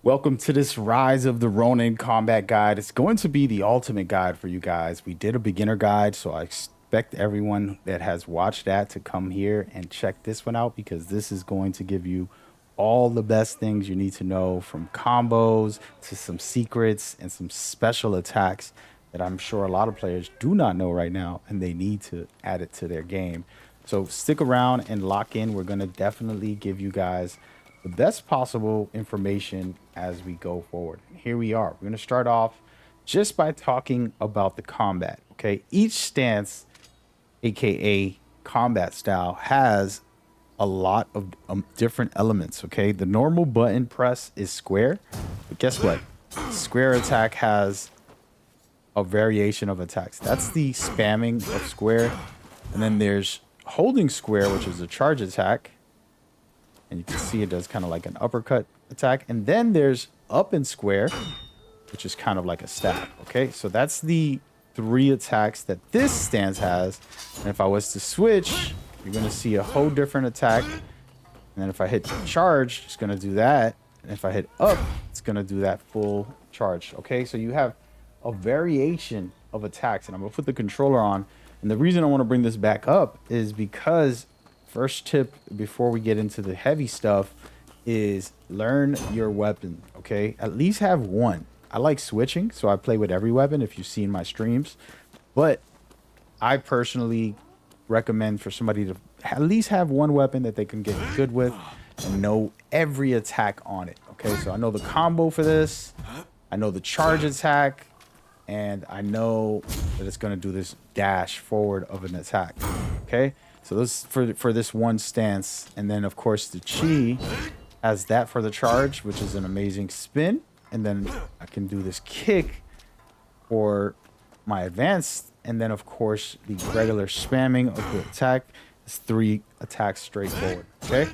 Welcome to this Rise of the Ronin Combat guide. It's going to be the ultimate guide for you guys. We did a beginner guide, so I expect everyone that has watched that to come here and check this one out because this is going to give you all the best things you need to know, from combos to some secrets and some special attacks that I'm sure a lot of players do not know right now and they need to add it to their game. So stick around and lock in. We're going to definitely give you guys the best possible information as we go forward. Here we are. We're going to start off just by talking about the combat. Okay, each stance, aka combat style, has a lot of different elements. Okay, the normal button press is square, but guess what? Square attack has a variation of attacks. That's the spamming of square, and then there's holding square, which is a charge attack. And you can see it does kind of like an uppercut attack. And then there's up and square, which is kind of like a stab. Okay, so that's the three attacks that this stance has. And if I was to switch, you're going to see a whole different attack. And then if I hit charge, it's going to do that. And if I hit up, it's going to do that full charge. Okay, so you have a variation of attacks. And I'm going to put the controller on. And the reason I want to bring this back up is because first tip before we get into the heavy stuff is learn your weapon. Okay, at least have one. I like switching, so I play with every weapon if you've seen my streams, but I personally recommend for somebody to at least have one weapon that they can get good with and know every attack on it. Okay, so I know the combo for this, I know the charge attack, and I know that it's going to do this dash forward of an attack. Okay, so this for this one stance. And then of course the chi has that for the charge, which is an amazing spin. And then I can do this kick for my advanced. And then of course the regular spamming of the attack is 3 attacks straight forward. Okay,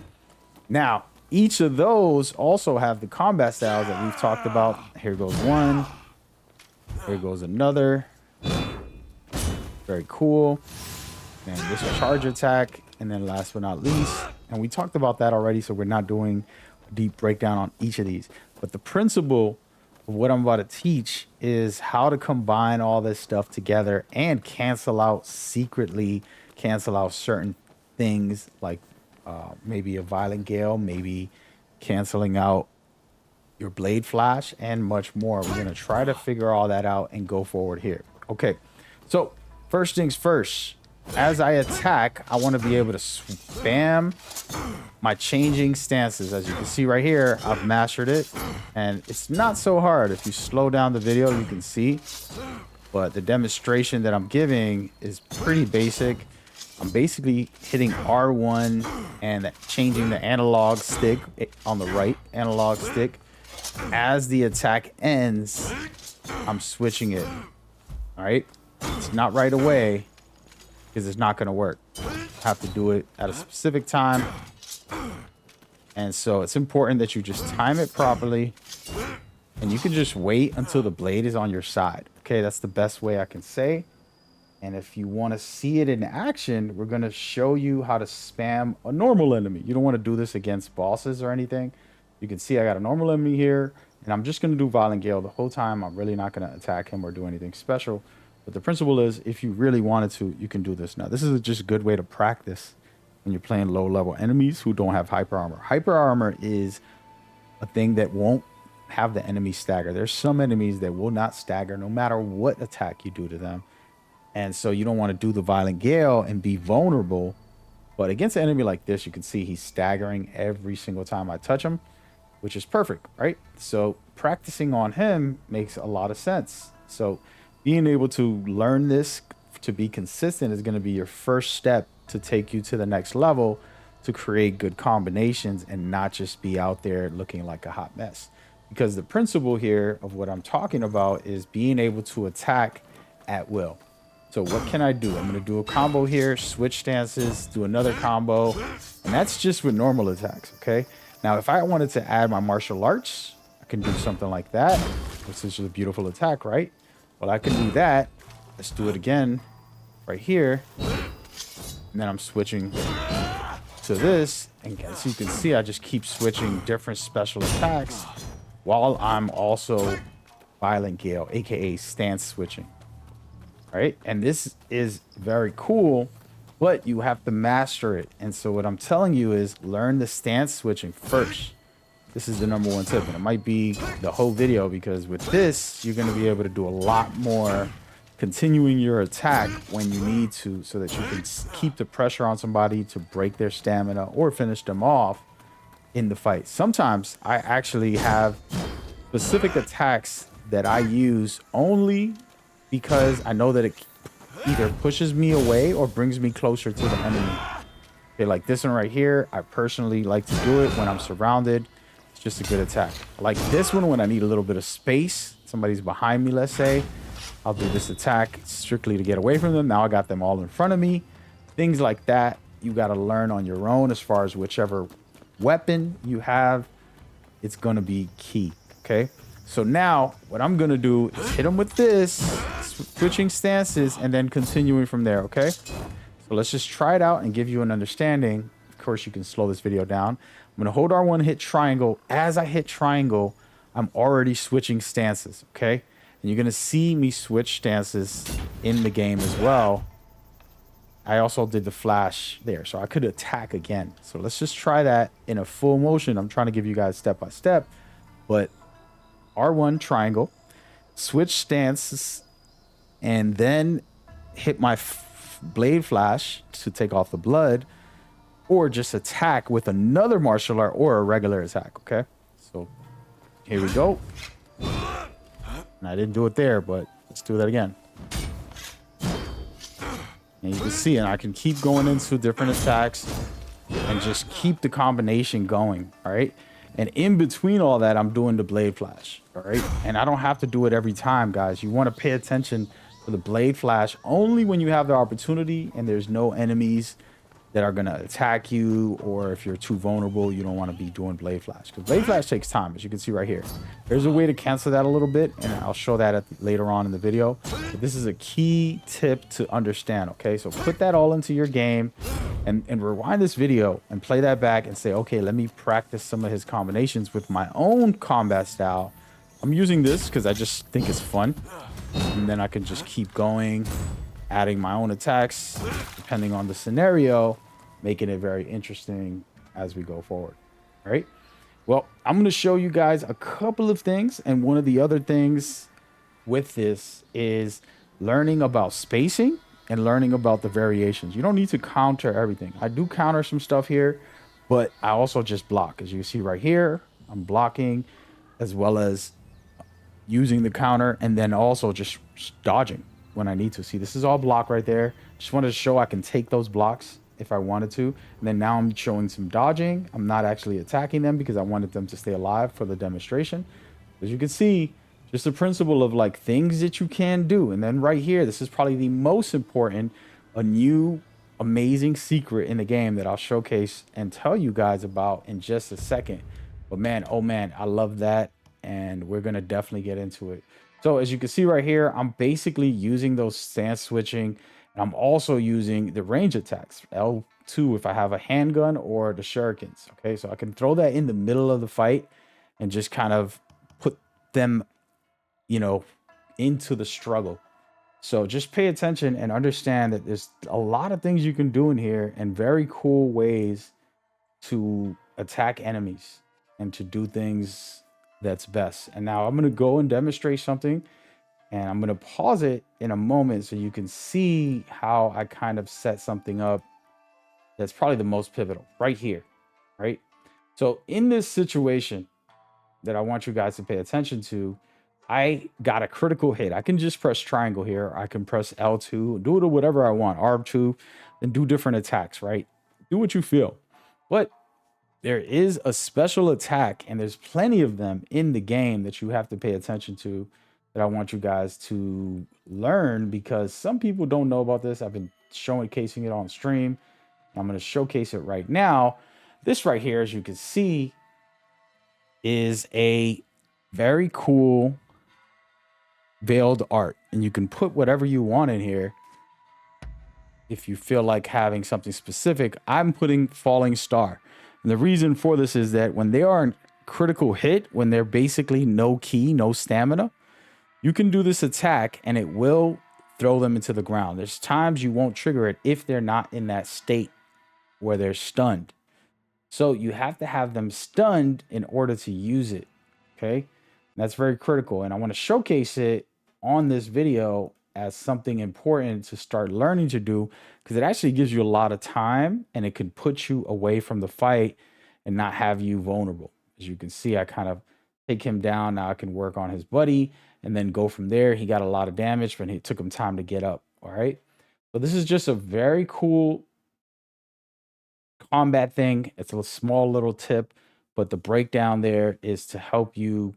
now each of those also have the combat styles that we've talked about. Here goes one, here goes another. Very cool. And this charge attack, and then last but not least, and we talked about that already, so we're not doing a deep breakdown on each of these, but the principle of what I'm about to teach is how to combine all this stuff together and secretly cancel out certain things, like maybe a violent gale, maybe canceling out your blade flash, and much more. We're going to try to figure all that out and go forward here. Okay, so first things first. As I attack, I want to be able to spam my changing stances. As you can see right here, I've mastered it, and it's not so hard. If you slow down the video, you can see, but the demonstration that I'm giving is pretty basic. I'm basically hitting R1 and changing the analog stick on the right analog stick. As the attack ends, I'm switching it. All right, it's not right away, because it's not going to work. I have to do it at a specific time. And so it's important that you just time it properly. And you can just wait until the blade is on your side. Okay, that's the best way I can say. And if you want to see it in action, we're going to show you how to spam a normal enemy. You don't want to do this against bosses or anything. You can see I got a normal enemy here. And I'm just going to do Violent Gale the whole time. I'm really not going to attack him or do anything special. But the principle is, if you really wanted to, you can do this. Now, this is just a good way to practice when you're playing low-level enemies who don't have hyper armor. Hyper armor is a thing that won't have the enemy stagger. There's some enemies that will not stagger no matter what attack you do to them. And so you don't want to do the Violent Gale and be vulnerable. But against an enemy like this, you can see he's staggering every single time I touch him, which is perfect, right? So practicing on him makes a lot of sense. So being able to learn this to be consistent is going to be your first step to take you to the next level, to create good combinations and not just be out there looking like a hot mess. Because the principle here of what I'm talking about is being able to attack at will. So what can I do? I'm going to do a combo here, switch stances, do another combo, and that's just with normal attacks, okay? Now, if I wanted to add my martial arts, I can do something like that, which is a beautiful attack, right? Well, I can do that. Let's do it again right here. And then I'm switching to this. And as you can see, I just keep switching different special attacks while I'm also Violent Gale, aka stance switching. Right? And this is very cool, but you have to master it. And so what I'm telling you is learn the stance switching first. This is the #1 tip, and it might be the whole video, because with this, you're going to be able to do a lot more continuing your attack when you need to, so that you can keep the pressure on somebody to break their stamina or finish them off in the fight. Sometimes I actually have specific attacks that I use only because I know that it either pushes me away or brings me closer to the enemy. Okay, like this one right here, I personally like to do it when I'm surrounded. It's just a good attack. Like this one when I need a little bit of space, somebody's behind me, let's say, I'll do this attack strictly to get away from them. Now I got them all in front of me. Things like that, you got to learn on your own. As far as whichever weapon you have, it's going to be key. Okay, so now what I'm going to do is hit them with this, switching stances, and then continuing from there. Okay, so let's just try it out and give you an understanding. Of course, you can slow this video down. I'm going to hold R1, hit triangle. As I hit triangle, I'm already switching stances. Okay, and you're going to see me switch stances in the game as well. I also did the flash there, so I could attack again. So let's just try that in a full motion. I'm trying to give you guys step by step, but R1 triangle, switch stances, and then hit my blade flash to take off the blood, or just attack with another martial art or a regular attack. Okay, so here we go. And I didn't do it there, but let's do that again. And you can see, and I can keep going into different attacks and just keep the combination going. All right. And in between all that, I'm doing the blade flash. All right. And I don't have to do it every time, guys. You want to pay attention to the blade flash only when you have the opportunity and there's no enemies that are going to attack you, or if you're too vulnerable, you don't want to be doing blade flash, because blade flash takes time, as you can see right here. There's a way to cancel that a little bit, and I'll show that later on in the video. But this is a key tip to understand. Okay, so put that all into your game and rewind this video and play that back and say, okay, let me practice some of his combinations with my own combat style. I'm using this because I just think it's fun, and then I can just keep going, adding my own attacks depending on the scenario, making it very interesting as we go forward. All right, well, I'm going to show you guys a couple of things, and one of the other things with this is learning about spacing and learning about the variations. You don't need to counter everything. I do counter some stuff here, but I also just block. As you can see right here, I'm blocking as well as using the counter, and then also just dodging when I need to. See, this is all block right there. Just wanted to show I can take those blocks if I wanted to. And then now I'm showing some dodging. I'm not actually attacking them because I wanted them to stay alive for the demonstration. As you can see, just the principle of like things that you can do. And then right here, this is probably the most important, a new amazing secret in the game that I'll showcase and tell you guys about in just a second. But man, oh man, I love that. And we're going to definitely get into it. So as you can see right here, I'm basically using those stance switching, and I'm also using the range attacks, L2 if I have a handgun or the shurikens. Okay, so I can throw that in the middle of the fight and just kind of put them, you know, into the struggle. So just pay attention and understand that there's a lot of things you can do in here and very cool ways to attack enemies and to do things that's best. And now I'm going to go and demonstrate something, and I'm going to pause it in a moment so you can see how I kind of set something up that's probably the most pivotal right here. Right, so in this situation that I want you guys to pay attention to, I got a critical hit. I can just press triangle here, I can press L2, do it or whatever I want, R2, and do different attacks. Right, do what you feel. But there is a special attack, and there's plenty of them in the game that you have to pay attention to, that I want you guys to learn, because some people don't know about this. I've been showcasing it on stream. I'm going to showcase it right now. This right here, as you can see, is a very cool veiled art, and you can put whatever you want in here. If you feel like having something specific, I'm putting falling star. And the reason for this is that when they are critical hit when they're basically no ki, no stamina, you can do this attack and it will throw them into the ground. There's times you won't trigger it if they're not in that state where they're stunned. So you have to have them stunned in order to use it. Okay. That's very critical. And I want to showcase it on this video as something important to start learning to do, because it actually gives you a lot of time and it can put you away from the fight and not have you vulnerable. As you can see, I kind of take him down. Now I can work on his buddy and then go from there. He got a lot of damage, but it took him time to get up. All right. So this is just a very cool combat thing. It's a small little tip, but the breakdown there is to help you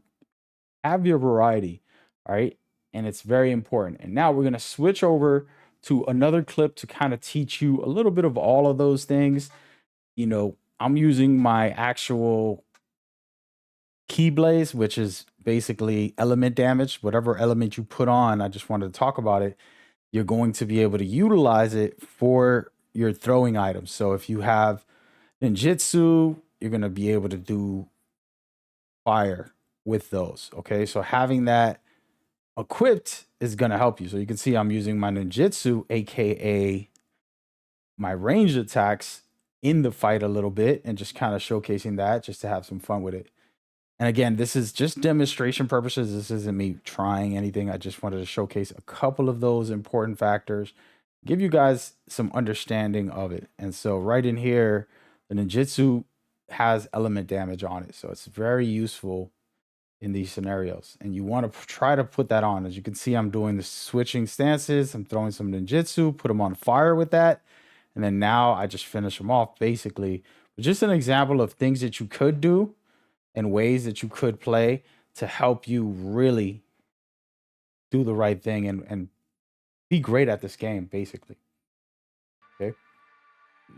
have your variety. All right. And it's very important. And now we're going to switch over to another clip to kind of teach you a little bit of all of those things. You know, I'm using my actual Keyblaze, which is basically element damage. Whatever element you put on, I just wanted to talk about it. You're going to be able to utilize it for your throwing items. So if you have ninjutsu, you're going to be able to do fire with those. Okay, so having that equipped is going to help you. So you can see I'm using my ninjutsu, aka my ranged attacks, in the fight a little bit and just kind of showcasing that just to have some fun with it. And again, this is just demonstration purposes. This isn't me trying anything. I just wanted to showcase a couple of those important factors, give you guys some understanding of it. And so right in here, the ninjutsu has element damage on it. So it's very useful in these scenarios. And you want to try to put that on. As you can see, I'm doing the switching stances. I'm throwing some ninjutsu, put them on fire with that. And then now I just finish them off basically. Just an example of things that you could do and ways that you could play to help you really do the right thing and be great at this game, basically. Okay.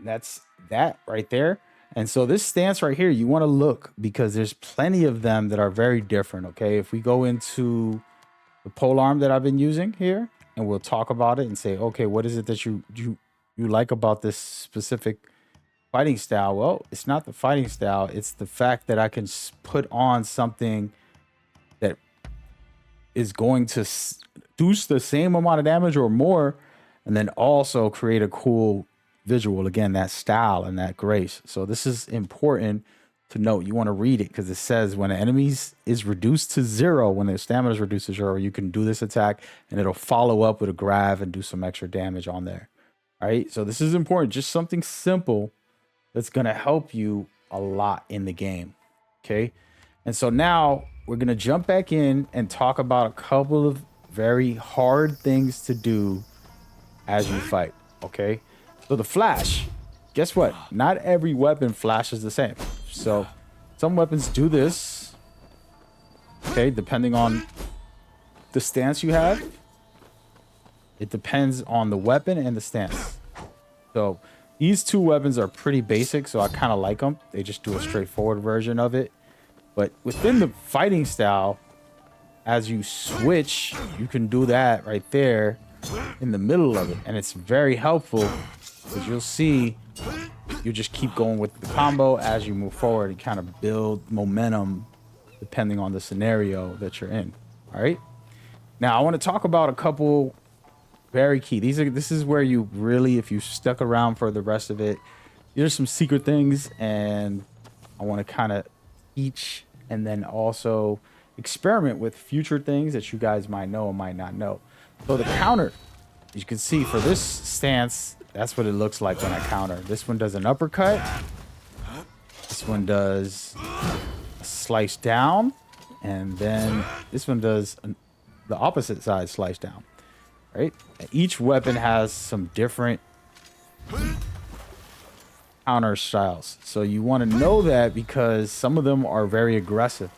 That's that right there. And so this stance right here, you want to look because there's plenty of them that are very different. Okay. If we go into the pole arm that I've been using here and we'll talk about it and say, okay, what is it that you like about this specific fighting style? Well, it's not the fighting style. It's the fact that I can put on something that is going to do the same amount of damage or more, and then also create a cool visual. Again, that style and that grace. So this is important to note. You want to read it because it says when an enemy is reduced to 0, when their stamina is reduced to 0, you can do this attack and it'll follow up with a grab and do some extra damage on there. All right. So this is important. Just something simple that's going to help you a lot in the game. Okay. And so now we're going to jump back in and talk about a couple of very hard things to do as you fight. Okay. So the flash, guess what? Not every weapon flashes the same. So some weapons do this. Okay. Depending on the stance you have. It depends on the weapon and the stance. So these two weapons are pretty basic, so I kind of like them. They just do a straightforward version of it. But within the fighting style, as you switch, you can do that right there in the middle of it. And it's very helpful because you'll see you just keep going with the combo as you move forward and kind of build momentum depending on the scenario that you're in. All right. Now, I want to talk about a couple very key. This is where you really, if you stuck around for the rest of it, there's some secret things, and I want to kind of teach and then also experiment with future things that you guys might know or might not know. So the counter, as you can see for this stance, that's what it looks like when I counter. This one does an uppercut. This one does a slice down, and then this one does the opposite side slice down. Right? Each weapon has some different counter styles. So you want to know that because some of them are very aggressive.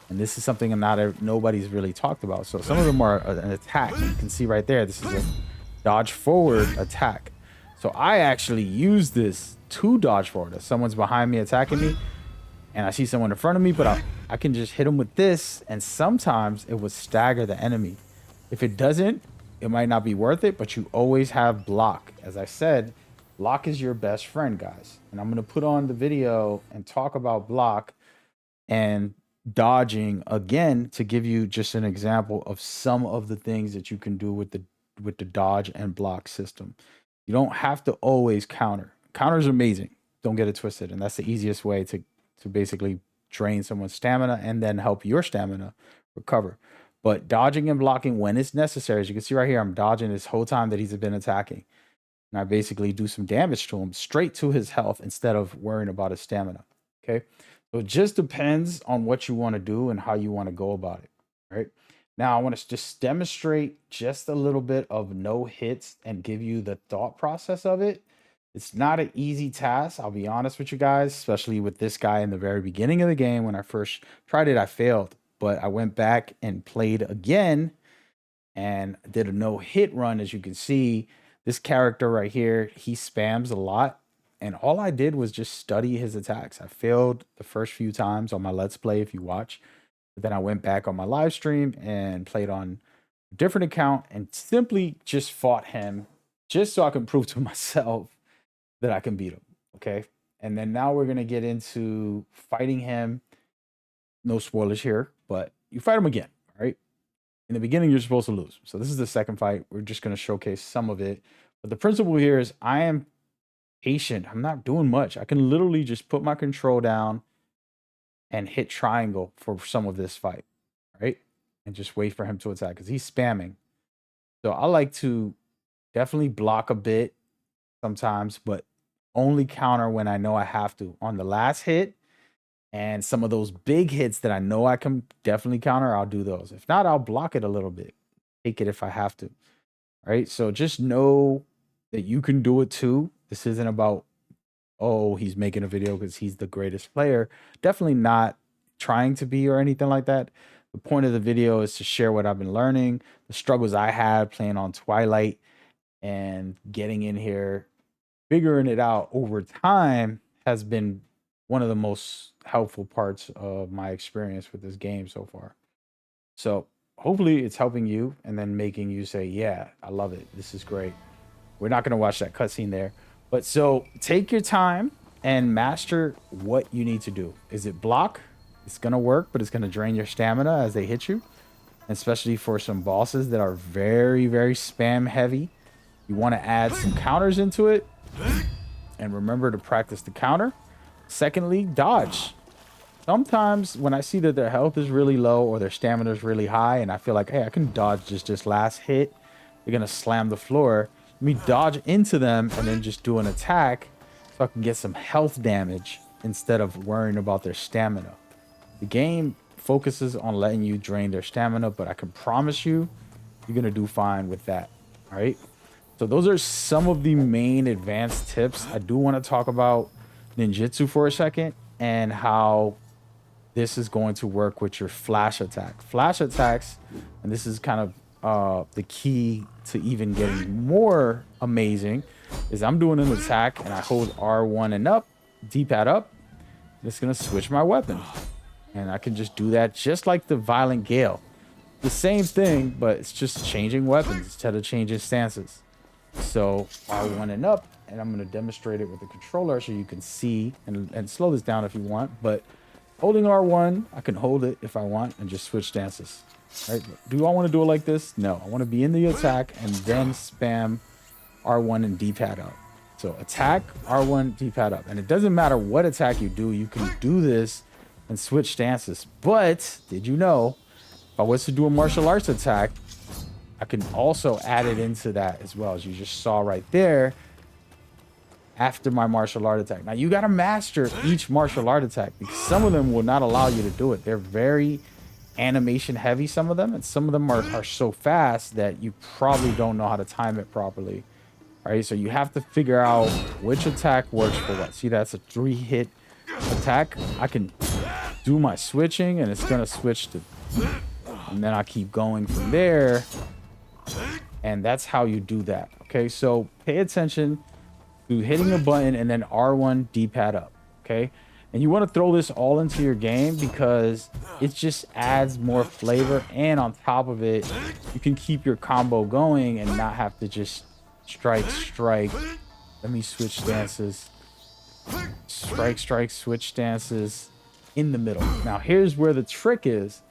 And this is something nobody's really talked about. So some of them are an attack. You can see right there, this is a dodge forward attack. So I actually use this to dodge forward. If someone's behind me attacking me and I see someone in front of me, but I can just hit them with this. And sometimes it will stagger the enemy. If it doesn't, it might not be worth it, but you always have block. As I said, block is your best friend, guys. And I'm going to put on the video and talk about block and dodging again to give you just an example of some of the things that you can do with the dodge and block system. You don't have to always counter. Counter's amazing. Don't get it twisted, and that's the easiest way to basically drain someone's stamina and then help your stamina recover. But dodging and blocking when it's necessary, as you can see right here, I'm dodging this whole time that he's been attacking. And I basically do some damage to him straight to his health instead of worrying about his stamina. Okay. So it just depends on what you want to do and how you want to go about it. Right. Now I want to just demonstrate just a little bit of no hits and give you the thought process of it. It's not an easy task. I'll be honest with you guys, especially with this guy in the very beginning of the game. When I first tried it, I failed, but I went back and played again and did a no hit run. As you can see, this character right here, he spams a lot. And all I did was just study his attacks. I failed the first few times on my Let's Play, if you watch. But then I went back on my live stream and played on a different account and simply just fought him just so I can prove to myself that I can beat him. Okay. And then now we're going to get into fighting him. No spoilers here, but you fight him again. All right. In the beginning, you're supposed to lose. So this is the second fight. We're just going to showcase some of it. But the principle here is I am patient. I'm not doing much. I can literally just put my control down and hit triangle for some of this fight, right? And just wait for him to attack because he's spamming. So I like to definitely block a bit sometimes, but only counter when I know I have to. On the last hit and some of those big hits that I know I can definitely counter, I'll do those. If not, I'll block it a little bit. Take it if I have to. All right. So just know that you can do it too. This isn't about, oh, he's making a video because he's the greatest player. Definitely not trying to be or anything like that. The point of the video is to share what I've been learning, the struggles I had playing on Twilight and getting in here, figuring it out over time has been one of the most helpful parts of my experience with this game so far. So hopefully it's helping you and then making you say, yeah, I love it. This is great. We're not going to watch that cutscene there. But so take your time and master what you need to do. Is it block? It's going to work, but it's going to drain your stamina as they hit you. Especially for some bosses that are very, very spam heavy. You want to add some counters into it. And remember to practice the counter. Secondly, dodge. Sometimes when I see that their health is really low or their stamina is really high and I feel like, hey, I can dodge just this last hit. They're going to slam the floor. Let me dodge into them and then just do an attack so I can get some health damage instead of worrying about their stamina. The game focuses on letting you drain their stamina, but I can promise you, you're going to do fine with that. All right. So those are some of the main advanced tips. I do want to talk about ninjutsu for a second and how this is going to work with your flash attack. Flash attacks, and this is kind of the key to even getting more amazing, is I'm doing an attack and I hold R1 and up, D-pad up, and it's going to switch my weapon. And I can just do that just like the Violent Gale. The same thing, but it's just changing weapons instead of changing stances. So R1 and up, and I'm going to demonstrate it with the controller so you can see and slow this down if you want. But holding R1, I can hold it if I want and just switch stances. Right? Do I want to do it like this? No, I want to be in the attack and then spam R1 and D-pad up. So attack, R1, D-pad up. And it doesn't matter what attack you do, you can do this and switch stances. But did you know, if I was to do a martial arts attack, I can also add it into that as well, as you just saw right there after my martial art attack. Now, you got to master each martial art attack because some of them will not allow you to do it. They're very animation heavy, some of them, and some of them are so fast that you probably don't know how to time it properly. All right, so you have to figure out which attack works for what. See, that's a 3-hit attack. I can do my switching and it's going to switch to, and then I keep going from there. And that's how you do that. Okay, so pay attention to hitting a button and then R1 D-pad up. Okay, and you want to throw this all into your game because it just adds more flavor, and on top of it you can keep your combo going and not have to just strike. Let me switch stances. Strike, switch stances. in the middle. Now, here's where the trick is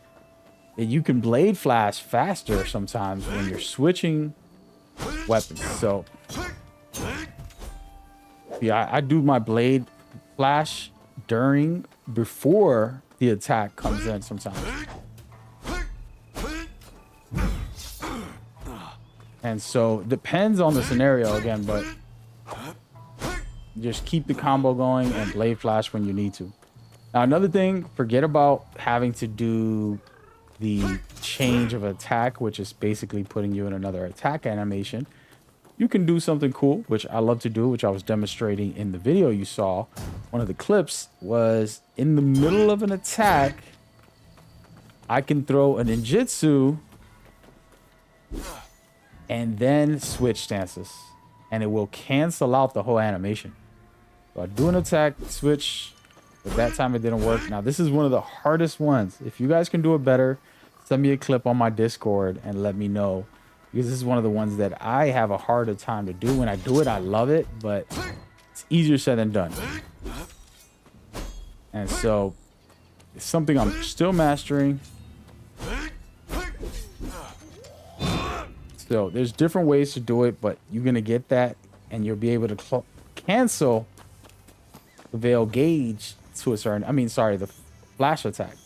that you can blade flash faster sometimes when you're switching weapons. So, yeah, I do my blade flash before the attack comes in sometimes. And so, depends on the scenario again, but just keep the combo going and blade flash when you need to. Now, another thing, forget about having to do the change of attack, which is basically putting you in another attack animation. You can do something cool, which I love to do, which I was demonstrating in the video you saw. One of the clips was in the middle of an attack, I can throw a ninjutsu and then switch stances, and it will cancel out the whole animation. So I do an attack, switch, but that time it didn't work. Now, this is one of the hardest ones. If you guys can do it better, send me a clip on my Discord and let me know. Because this is one of the ones that I have a harder time to do. When I do it, I love it, but it's easier said than done. And so, it's something I'm still mastering. So, there's different ways to do it, but you're going to get that, and you'll be able to cancel the veil gauge to a certain, the flash attack.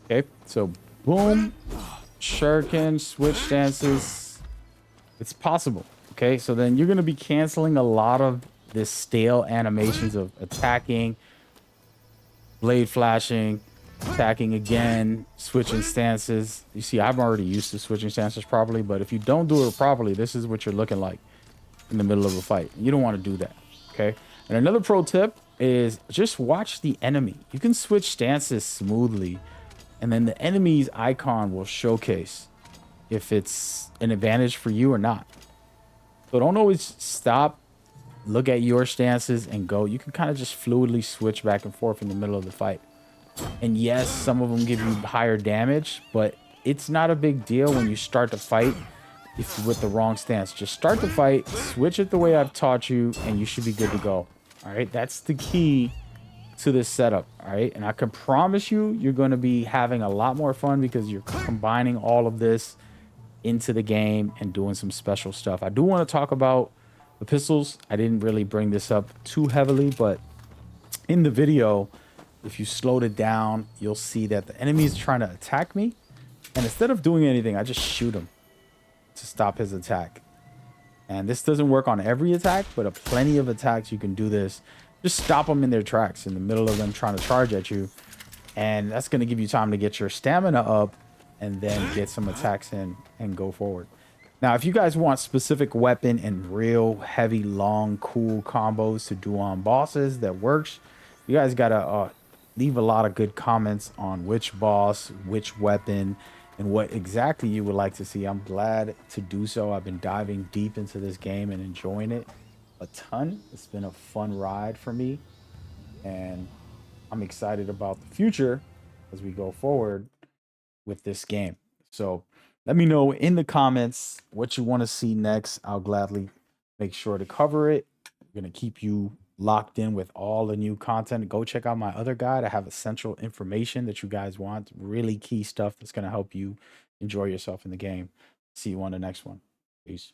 Okay, so boom, shuriken, switch stances. It's possible. Okay, so then you're going to be canceling a lot of this stale animations of attacking, blade flashing, attacking again, switching stances. You see, I'm already used to switching stances properly, but if you don't do it properly, this is what you're looking like in the middle of a fight. You don't want to do that. Okay, and another pro tip is just watch the enemy. You can switch stances smoothly, and then the enemy's icon will showcase if it's an advantage for you or not. So don't always stop, look at your stances and go. You can kind of just fluidly switch back and forth in the middle of the fight. And yes, some of them give you higher damage, but it's not a big deal when you start to fight if you're with the wrong stance. Just start the fight, switch it the way I've taught you, and you should be good to go. All right, that's the key to this setup. All right, and I can promise you, you're going to be having a lot more fun because you're combining all of this into the game and doing some special stuff. I do want to talk about the pistols. I didn't really bring this up too heavily, but in the video, if you slowed it down, you'll see that the enemy is trying to attack me, and instead of doing anything, I just shoot him to stop his attack. And this doesn't work on every attack, but plenty of attacks you can do this. Just stop them in their tracks in the middle of them trying to charge at you, and that's going to give you time to get your stamina up and then get some attacks in and go forward. Now, if you guys want specific weapon and real heavy, long, cool combos to do on bosses that works, you guys gotta leave a lot of good comments on which boss, which weapon, and what exactly you would like to see. I'm glad to do so. I've been diving deep into this game and enjoying it a ton. It's been a fun ride for me, and I'm excited about the future as we go forward with this game. So let me know in the comments what you want to see next. I'll gladly make sure to cover it. I'm going to keep you locked in with all the new content. Go check out my other guide. I have essential information that you guys want, really key stuff that's going to help you enjoy yourself in the game. See you on the next one. Peace.